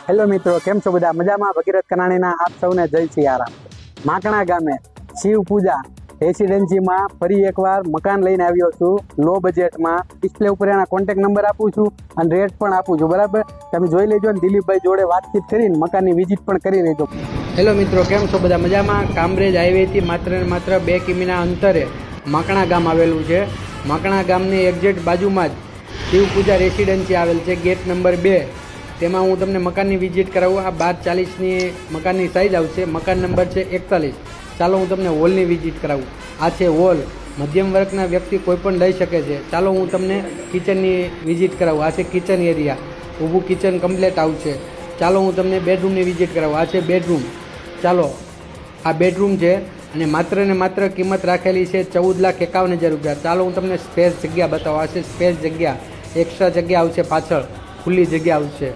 Hello મિત્રો, કેમ છો બધા? મજામાં? ભગીરથ કનાણીના આપ સૌને જય સિયારામ. માકણા ગામે શિવ પૂજા રેસિડેન્સીમાં ફરી એકવાર મકાન લઈને આવ્યો છું લો બજેટમાં. ડિસ્પ્લે ઉપર એના કોન્ટેક્ટ નંબર આપું છું અને રેટ પણ આપું છું, બરાબર? તમે જોઈ લેજો અને દિલીપભાઈ જોડે વાતચીત કરીને મકાનની વિઝિટ પણ કરી લેજો. હેલો મિત્રો, કેમ છો બધા? મજામાં? કામરેજ હાઈવેથી માત્ર ને માત્ર 2 કિમીના અંતરે માકણા ગામ આવેલું છે. માકણા ગામની એક્ઝેક્ટ બાજુમાં જ શિવ પૂજા રેસિડેન્સી આવેલ છે, ગેટ નંબર 2. તેમાં હું તમને મકાનની વિઝિટ કરાવું. આ 1240ની મકાનની સાઇઝ આવશે. મકાન નંબર છે 41. ચાલો હું તમને હોલની વિઝિટ કરાવું. આ છે હોલ. મધ્યમ વર્ગના વ્યક્તિ કોઈ પણ લઈ શકે છે. ચાલો હું તમને કિચનની વિઝિટ કરાવું. આ છે કિચન એરિયા. ઊભું કિચન કમ્પ્લેટ આવશે. ચાલો હું તમને બેડરૂમની વિઝિટ કરાવું. આ છે બેડરૂમ. ચાલો આ બેડરૂમ છે અને માત્ર ને માત્ર કિંમત રાખેલી છે 14,51,000 રૂપિયા. ચાલો હું તમને સ્પેસ જગ્યા બતાવું. આ છે સ્પેસ જગ્યા. એક્સ્ટ્રા જગ્યા આવશે, પાછળ ખુલ્લી જગ્યા આવશે.